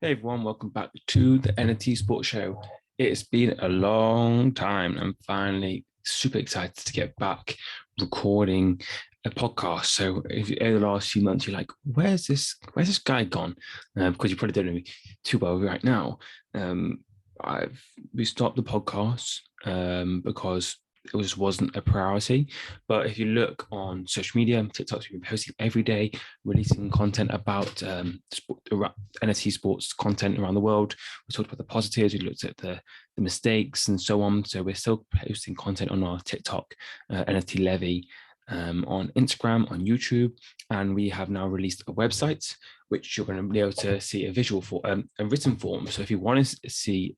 Hey everyone, welcome back to the NFT Sports Show. It's been a long time. I'm finally super excited to get back recording a podcast. So if over the last few months you're like, where's this guy gone? Because you probably don't know me too well right now. Um, we stopped the podcast because it just wasn't a priority. But if you look on social media, TikTok's been posting every day, releasing content about NFT sports content around the world. We talked about the positives, we looked at the mistakes and so on. So we're still posting content on our TikTok, Nftlevy, on Instagram, on YouTube, and we have now released a website which you're going to be able to see a visual for a written form. So if you want to see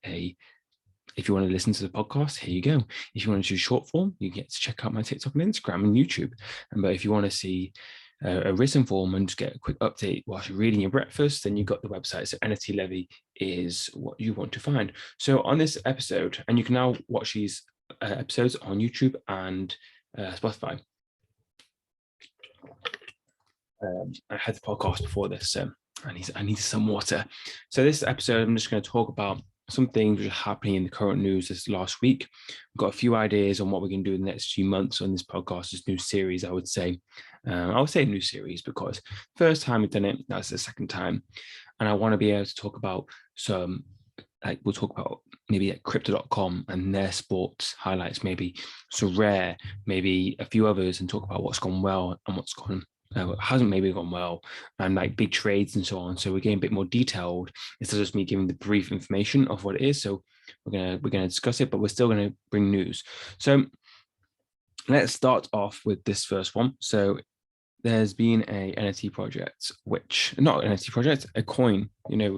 if you want to listen to the podcast, here you go. If you want to do short form, you get to check out my TikTok and Instagram and YouTube. But if you want to see a written form and just get a quick update whilst you're reading your breakfast, then you've got the website. So Nftlevy is what you want to find. So on this episode, and you can now watch these episodes on YouTube and Spotify. I had the podcast before this, so I need some water. So this episode, I'm just going to talk about some things which are happening in the current news this last week. We've got a few ideas on what we can do in the next few months on this podcast, this new series, I would say. I would say new series because first time we've done it, that's the second time. And I want to be able to talk about some, like we'll talk about maybe at crypto.com and their sports highlights, maybe so rare, maybe a few others, and talk about what's gone well and what's gone hasn't maybe gone well, and like big trades and so on. So we're getting a bit more detailed instead of just me giving the brief information of what it is. So we're gonna discuss it, but we're still gonna bring news. So let's start off with this first one. So there's been a NFT project, which not an NFT project, a coin,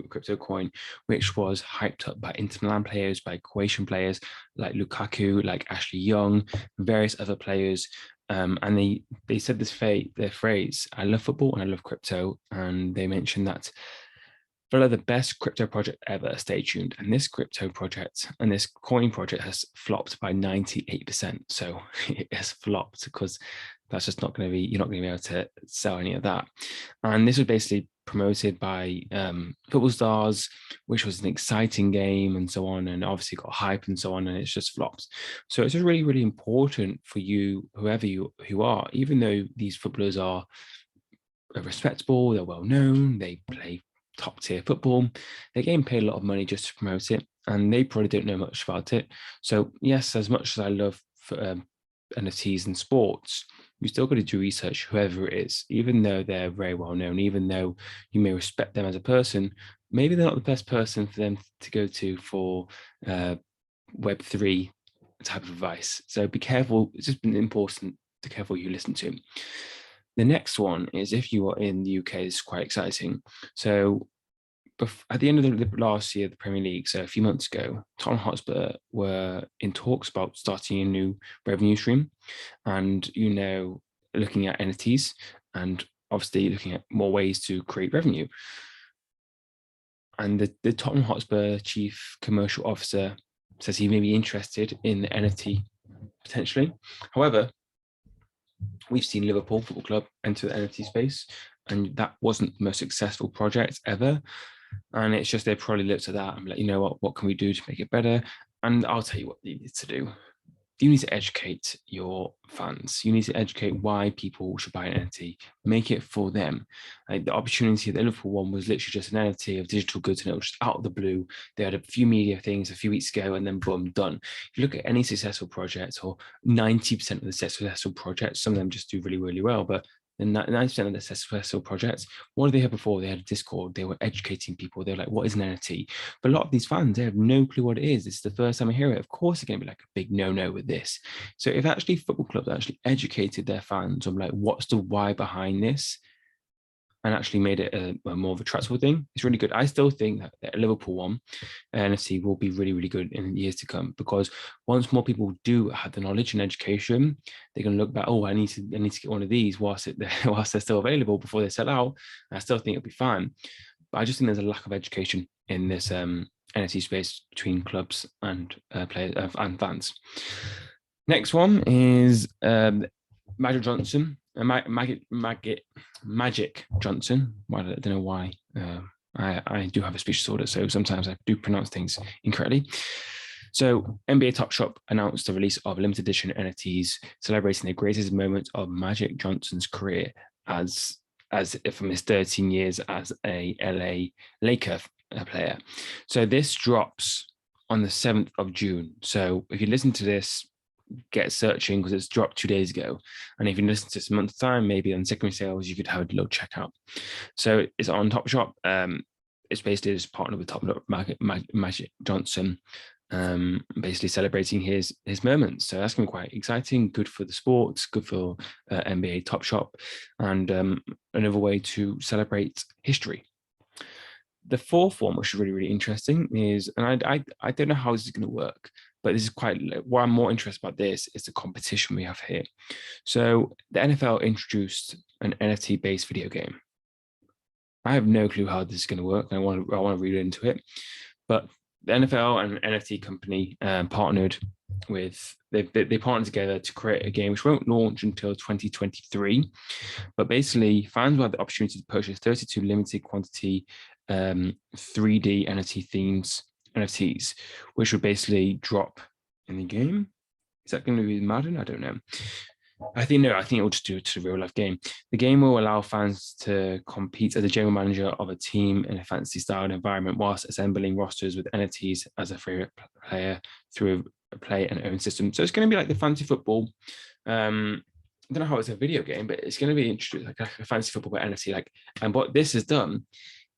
crypto coin, which was hyped up by Inter Milan players, by Croatian players like Lukaku, like Ashley Young, various other players. And they said their phrase, I love football and I love crypto. And they mentioned that they're the best crypto project ever. Stay tuned. And this crypto project and this coin project has flopped by 98%. So it has flopped because that's just not going to be, you're not going to be able to sell any of that. And this was basically promoted by Football Stars, which was an exciting game and so on, and obviously got hype and so on, and it's just flopped. So it's just really, really important for you, whoever you are, even though these footballers are respectable, they're well known, they play top tier football, they're getting paid a lot of money just to promote it, and they probably don't know much about it. So yes, as much as I love for, NFTs and sports, you still got to do research, whoever it is, even though they're very well known, even though you may respect them as a person, maybe they're not the best person for them to go to for Web3 type of advice. So be careful. It's just been important to be careful who you listen to. The next one is if you are in the UK, it's quite exciting. So at the end of the last year, the Premier League, so a few months ago, Tottenham Hotspur were in talks about starting a new revenue stream and, looking at NFTs and obviously looking at more ways to create revenue. And the Tottenham Hotspur chief commercial officer says he may be interested in the NFT potentially. However, we've seen Liverpool Football Club enter the NFT space, and that wasn't the most successful project ever. And it's just they probably looked at that and like, you know what can we do to make it better? And I'll tell you what you need to do. You need to educate your fans. You need to educate why people should buy an NFT. Make it for them. Like the opportunity of the Liverpool one was literally just an NFT of digital goods, and it was just out of the blue. They had a few media things a few weeks ago, and then boom, done. If you look at any successful project, or 90% of the successful projects, some of them just do really, really well, but and 90% of the successful projects, what did they have before? They had a Discord. They were educating people. They're like, what is an NFT? But a lot of these fans, they have no clue what it is. It's the first time I hear it. Of course, it's going to be like a big no-no with this. So if actually football clubs actually educated their fans on like, what's the why behind this, and actually made it a more of a trustful thing, it's really good. I still think that the Liverpool one, NFC, will be really, really good in years to come, because once more people do have the knowledge and education, they can look back, oh, I need to get one of these whilst they're still available before they sell out. I still think it'll be fine. But I just think there's a lack of education in this NFT space between clubs and players and fans. Next one is Magic Johnson. Magic Johnson. I don't know why I do have a speech disorder, so sometimes I do pronounce things incorrectly. So NBA Top Shop announced the release of limited edition NFTs celebrating the greatest moment of Magic Johnson's career as from his 13 years as a LA Laker player. So this drops on the 7th of June. So if you listen to this, get searching because it's dropped 2 days ago. And if you listen to this a month's time, maybe on secondary sales, you could have a little checkout. So it's on Top Shop. It's basically just partnered with Top Shop, Magic Johnson, basically celebrating his moments. So that's going to be quite exciting, good for the sports, good for NBA Top Shop, and another way to celebrate history. The fourth one, which is really, really interesting, is, and I don't know how this is going to work, but this is quite, what I'm more interested about this is the competition we have here. So the NFL introduced an NFT-based video game. I have no clue how this is going to work. I want to read into it, but the NFL and an NFT company partnered with, they partnered together to create a game which won't launch until 2023. But basically, fans will have the opportunity to purchase 32 limited quantity 3D NFT themes, NFTs, which would basically drop in the game. Is that going to be Madden? I don't know. I think it will just do it to the real life game. The game will allow fans to compete as a general manager of a team in a fantasy styled environment whilst assembling rosters with NFTs as a favorite player through a play and own system. So it's going to be like the fantasy football. I don't know how it's a video game, but it's going to be introduced like a fantasy football with NFT. And what this has done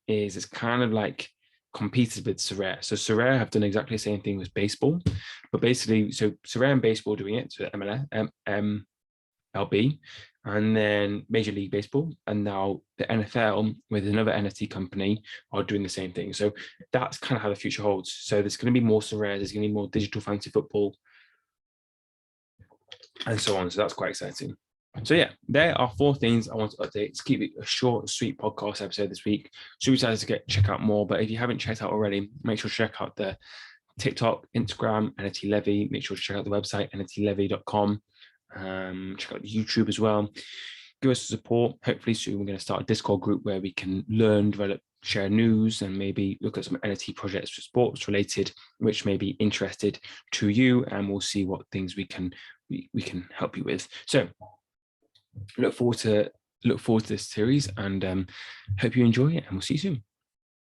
is it's kind of like competed with Sorare. So Sorare have done exactly the same thing with baseball, but basically, so Sorare and baseball doing it, so MLS, LB, and then Major League Baseball, and now the NFL with another NFT company are doing the same thing. So that's kind of how the future holds. So there's going to be more Sorare, there's going to be more digital fantasy football, and so on. So that's quite exciting. So yeah, there are 4 things I want to update. Let's keep it a short, sweet podcast episode this week. Super excited to check out more, but if you haven't checked out already, make sure to check out the TikTok, Instagram, Nftlevy. Make sure to check out the website, nftlevy.com. Check out YouTube as well. Give us support. Hopefully soon we're going to start a Discord group where we can learn, develop, share news, and maybe look at some NFT projects for sports related, which may be interested to you, and we'll see what things we can help you with. So look forward to this series, and hope you enjoy it, and we'll see you soon.